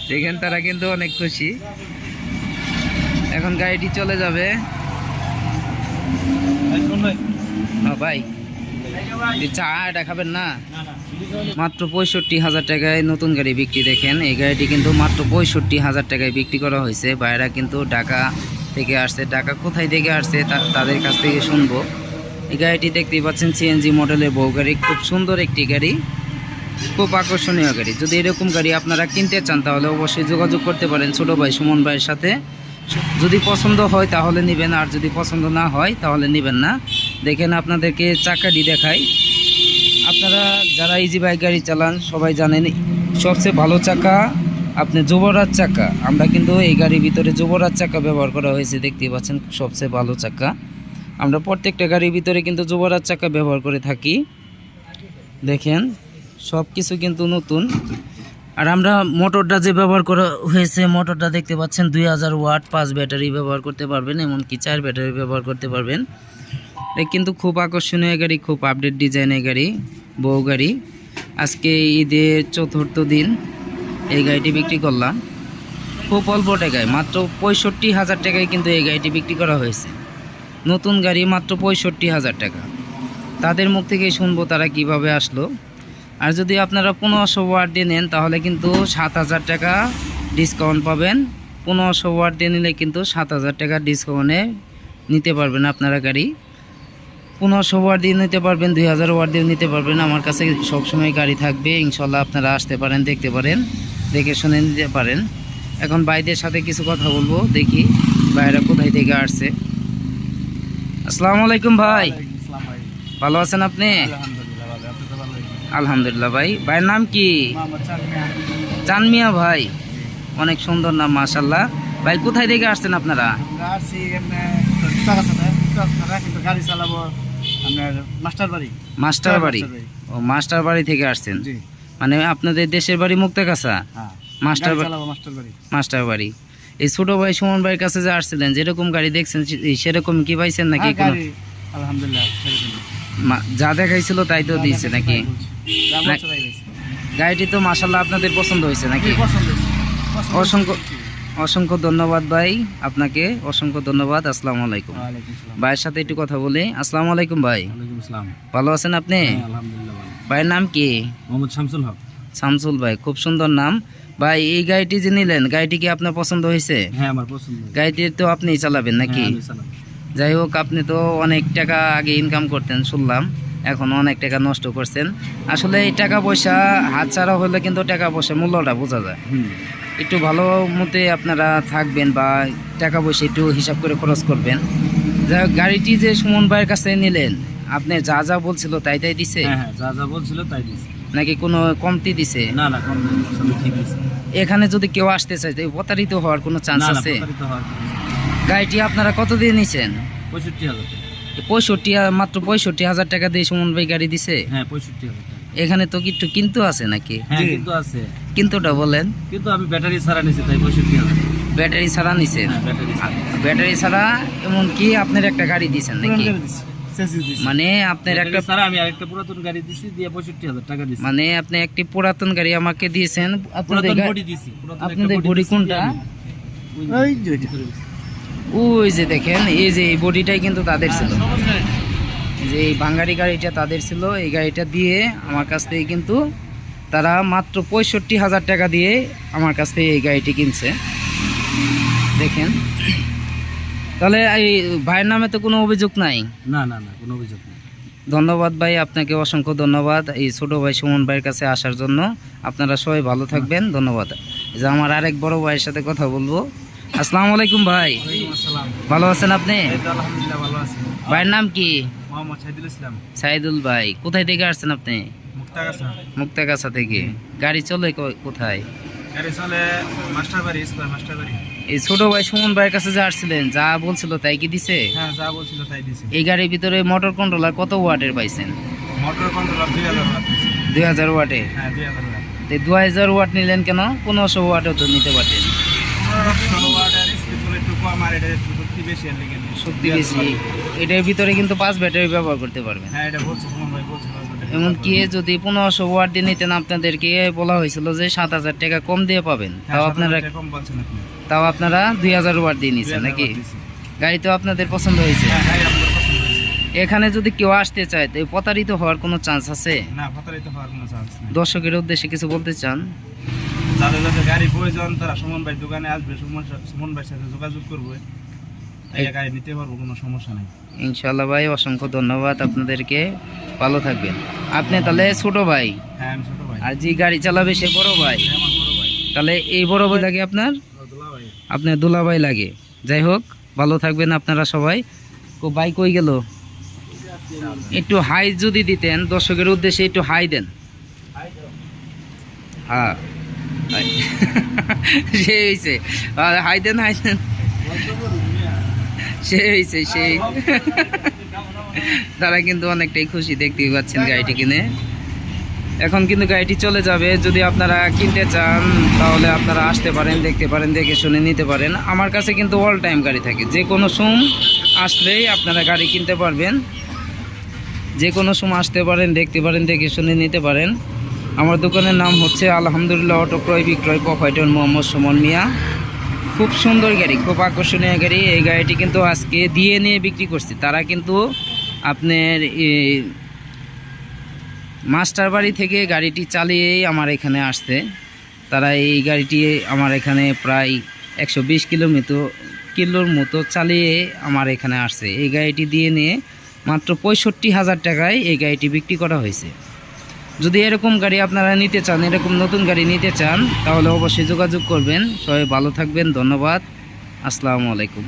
দেখেন তারা কিন্তু অনেক খুশি। এখন গাড়িটি চলে যাবে। ভাই চা এটা খাবেন না? মাত্র 65,000 টাকায় নতুন গাড়ি বিক্রি। দেখেন এই গাড়িটি কিন্তু মাত্র 65,000 টাকায় বিক্রি করা হয়েছে। ভাইরা কিন্তু ঢাকা থেকে আসছে। ঢাকা কোথায় থেকে আসছে তাদের কাছ থেকে শুনবো। এই গাড়িটি দেখতেই পাচ্ছেন সিএনজি মডেলের বউ গাড়ি, খুব সুন্দর একটি গাড়ি, খুব আকর্ষণীয় গাড়ি। যদি এরকম গাড়ি আপনারা কিনতে চান তাহলে অবশ্যই যোগাযোগ করতে পারেন ছোট ভাই সুমন ভাইয়ের সাথে। যদি পছন্দ হয় তাহলে নেবেন, আর যদি পছন্দ না হয় তাহলে নেবেন না। দেখেন আপনাদেরকে চাকাটি দেখাই। আপনারা যারা ইজি বাইক গাড়ি চালান সবাই জানেন সবচেয়ে ভালো চাকা আপনি যুবরাজ চাকা। আমরা কিন্তু এই গাড়ির ভিতরে যুবরাজ চাকা ব্যবহার করা হয়েছে, দেখতেই পাচ্ছেন সবচেয়ে ভালো চাকা। আমরা প্রত্যেকটা গাড়ির ভিতরে কিন্তু যুবরাজ চাকা ব্যবহার করে থাকি। দেখেন সব কিছু কিন্তু নতুন। আর আমরা মোটরটা যে ব্যবহার করা হয়েছে, মোটরটা দেখতে পাচ্ছেন 2000 ওয়াট, 5 ব্যাটারি ব্যবহার করতে পারবেন, এমনকি 4 ব্যাটারি ব্যবহার করতে পারবেন। এটা কিন্তু খুব আকর্ষণীয় গাড়ি, খুব আপডেট ডিজাইনের গাড়ি, বউ গাড়ি। আজকে ঈদের 4র্থ দিন এই গাড়িটি বিক্রি করলাম খুব অল্প টাকায়, মাত্র 65,000 টাকায় কিন্তু এই গাড়িটি বিক্রি করা হয়েছে। নতুন গাড়ি মাত্র 65,000 টাকা। তাদের মুখ থেকে শুনবো তারা কিভাবে আসলো। আর যদি আপনারা 1500 ওয়াট দিয়ে নেন তাহলে কিন্তু 7,000 টাকা ডিসকাউন্ট পাবেন। 1500 ওয়াট দিয়ে নিলে কিন্তু 7,000 টাকা ডিসকাউন্টে নিতে পারবেন আপনারা গাড়ি। 1500 ওয়াট দিয়ে নিতে পারবেন, 2000 ওয়াট দিয়ে নিতে পারবেন। আমার কাছে সবসময় গাড়ি থাকবে, ইনশাল্লাহ আপনারা আসতে পারেন, দেখতে পারেন, দেখে শুনে নিতে পারেন। এখন ভাইদের সাথে কিছু কথা বলবো, দেখি ভাইরা কোথায় থেকে আসছে। আসসালামু আলাইকুম ভাই, ভালো আছেন আপনি? আলহামদুলিল্লাহ ভাই। ভাইয়ের নাম কি? চান মিয়া ভাই, অনেক সুন্দর নাম মাশাআল্লাহ। ভাই কোথায় থেকে আসছেন আপনারা? মাস্টার বাড়ি। ও মাস্টার বাড়ি থেকে আসছেন, মানে আপনাদের দেশের বাড়ি মুক্তাগাছা? মাস্টার বাড়ি। এই ছোট ভাই সুমন ভাইয়ের কাছে যে আসছিলেন, যেরকম গাড়ি দেখছেন সেরকম কি পাইছেন নাকি? আলহামদুলিল্লাহ যা দেখাইছিল তাই তো দিয়েছে নাকি? গাড়িটি তো মাশাআল্লাহ আপনাদের পছন্দ হয়েছে নাকি? অসংখ্য অসংখ্য ধন্যবাদ ভাই, আপনাকে অসংখ্য ধন্যবাদ। আসসালামু আলাইকুম। ভাইয়ের সাথে একটু কথা বলি। আসসালামু আলাইকুম ভাই, ভালো আছেন আপনি? ভাইয়ের নাম কি? মোহাম্মদ শামসুল হক। শামসুল ভাই, খুব সুন্দর নাম। ভাই এই গাড়িটি যে নিলেন, গাড়িটি কি আপনার পছন্দ হয়েছে? হ্যাঁ আমার পছন্দ। গাড়িটি তো আপনিই চালাবেন নাকি? যাই হোক, আপনি তো অনেক টাকা আগে ইনকাম করতেন শুনলাম, এখন অনেক টাকা নষ্ট করছেন। আসলে এই টাকা পয়সা হাতছাড়া হলে কিন্তু টাকা পয়সা মূল্যটা বোঝা যায়। একটু ভালো মতে আপনারা থাকবেন বা টাকা পয়সা একটু হিসাব করে খরচ করবেন। যাই হোক, গাড়িটি যে সুমন ভাইয়ের কাছে নিলেন, আপনি যা যা বলছিল তাই তাই দিছে? হ্যাঁ যা যা বলছিল তাই দিছে। নাকি কোনো কমতি দিছে? না না কম নেই, সবই ঠিক দিছে। এখানে যদি কেউ আসতে চায় তো প্রতারিত হওয়ার কোনো চান্স আছে? প্রতারিত হওয়ার কোনো চান্স নেই। গাড়িটি আপনারা কত দিয়ে নিছেন? 65,000 টাকা। 65, মাত্র 65,000 টাকা দিয়ে সুমন ভাই গাড়ি দিছে? হ্যাঁ 65,000 টাকা। এখানে তো একটু কিন্তু আছে নাকি? হ্যাঁ কিন্তু আছে। কিন্তুটা বলেন। কিন্তু আমি ব্যাটারি ছাড়া নিছি তাই 65,000। ব্যাটারি ছাড়া নিছেন? হ্যাঁ ব্যাটারি ছাড়া। ব্যাটারি ছাড়া এমনকি আপনার একটা গাড়ি দিছেন নাকি? মানে আপনার একটা ছাড়া আমি আরেকটা পুরাতন গাড়ি দিছি, দিয়ে 65,000 টাকা দিছি। মানে আপনি একটি পুরাতন গাড়ি আমাকে দিয়েছেন। পুরাতন বডি দিছি। আপনাদের বডি কোনটা? ওই যে দেখেন, এই যে এই বডিটাই কিন্তু তাদের ছিল, যে এই বাঙালি গাড়িটা তাদের ছিল। এই গাড়িটা দিয়ে আমার কাছ থেকে কিন্তু তারা মাত্র 65,000 টাকা দিয়ে আমার কাছ থেকে এই গাড়িটি কিনছে। দেখেন, তাহলে এই ভাইয়ের নামে তো কোনো অভিযোগ নাই? না না না কোনো অভিযোগ নেই। ধন্যবাদ ভাই, আপনাকে অসংখ্য ধন্যবাদ এই ছোট ভাই সুমন ভাইয়ের কাছে আসার জন্য। আপনারা সবাই ভালো থাকবেন, ধন্যবাদ। যে আমার আরেক বড় ভাইয়ের সাথে কথা বলবো। আসসালামু আলাইকুম ভাই, ভালো আছেন আপনি? আলহামদুলিল্লাহ ভালো আছি। ভাইয়ের নাম কি? মোহাম্মদ সাইদুল ইসলাম। সাইদুল ভাই, কোথায় থেকে আসছেন আপনি? মুক্তাগাছা। মুক্তাগাছা থেকে। গাড়ি চলে কোথায়? গাড়ি চলে মাস্টারবাড়ি, স্কয়ার মাস্টারবাড়ি। এই ছোট ভাই সুমন ভাইয়ের কাছে যা আসছিলেন, যা বলছিল তাই কি দিছে? হ্যাঁ যা বলছিল তাই দিছে। এই গাড়ির ভিতরে মোটর কন্ট্রোলার কত ওয়াটের পাইছেন? Motor controller 2000 watt. 2000 ওয়াটে? হ্যাঁ 2000 ওয়াট। 2000 ওয়াট নিলেন কেন? 1500 ওয়াটও তো নিতে পারতেন। 1500 ওয়াটের স্পিড একটু কম, আর এটা শক্তি বেশি আর লেগে শক্তি বেশি। এটার ভিতরে কিন্তু 5 ব্যাটারি ব্যবহার করতে পারবেন। হ্যাঁ এটা বলছে সুমন ভাই, বলছে 5 ব্যাটারি। এমনকি যদি 1500 ওয়াট দিয়ে নিতেন আপনাদেরকে বলা হয়েছিল যে 7000 টাকা কম দিয়ে পাবেন, তাও আপনারা কম বলছেন আপনি। 2000 ওয়াট দিয়ে নিচ্ছেন নাকি? গাড়ি তো আপনাদের পছন্দ হয়েছে। হ্যাঁ, গাড়ি আমার পছন্দ হয়েছে। এখানে যদি কেউ আসতে চায় তো প্রতারিত হওয়ার কোনো চান্স আছে? না, প্রতারিত হওয়ার কোনো চান্স নেই। দর্শকের উদ্দেশ্যে কিছু বলতে চান? যাদের যাদের গাড়ি প্রয়োজন তারা সুমন ভাই দোকানে আসবে, সুমন ভাইয়ের সাথে যোগাযোগ করবে, এই গাড়ি নিতে পারবো, কোনো সমস্যা নেই। ইনশাল্লাহ ভাই, অসংখ্য ধন্যবাদ আপনাদেরকে, ভালো থাকবেন। আপনি তাহলে ছোট ভাই, হ্যাঁ আমি ছোট ভাই। আর যে গাড়ি চালাবে সে বড় ভাই। হ্যাঁ, আমার বড় ভাই। তাহলে এই বড় ভাই লাগে আপনার, আব্দুল্লাহ ভাই। আপনার দুলাভাই লাগে। যাই হোক, ভালো থাকবেন আপনারা সবাই। ভাই কই গেল? একটু হাই যদি দিতেন দর্শকের উদ্দেশ্যে, একটু হাই দেন। হ্যাঁ হাই। সে হয়েছে, হাই দেন, হাই দেন। সে হয়েছে সেই। তারা কিন্তু অনেকটাই খুশি, দেখতেই পাচ্ছেন গাড়িটি কিনে। এখন কিন্তু গাড়িটি চলে যাবে। যদি আপনারা কিনতে চান তাহলে আপনারা আসতে পারেন, দেখতে পারেন, দেখে শুনে নিতে পারেন। আমার কাছে কিন্তু অল টাইম গাড়ি থাকে, যে কোনো সময় আসলেই আপনারা গাড়ি কিনতে পারবেন। যে কোনো সময় আসতে পারেন, দেখতে পারেন, দেখে শুনে নিতে পারেন। আমার দোকানের নাম হচ্ছে আলহামদুলিল্লাহ অটো ক্রয় বিক্রয়, প্রোপাইটর মোহাম্মদ সুমন মিয়া। খুব সুন্দর গাড়ি, খুব আকর্ষণীয় গাড়ি। এই গাড়িটি কিন্তু আজকে দিয়ে নিয়ে বিক্রি করছি। তারা কিন্তু আপনার মাস্টার বাড়ি থেকে গাড়িটি চালিয়েই আমার এখানে আসছে। তারা এই গাড়িটি আমার এখানে প্রায় 120 কিলোর মতো চালিয়ে আমার এখানে আসছে। এই গাড়িটি দিয়ে নিয়ে মাত্র 65,000 টাকায় এই গাড়িটি বিক্রি করা হয়েছে। যদি এরকম গাড়ি আপনারা নিতে চান, এরকম নতুন গাড়ি নিতে চান, তাহলে অবশ্যই যোগাযোগ করবেন। সবাই ভালো থাকবেন, ধন্যবাদ, আসসালামু আলাইকুম।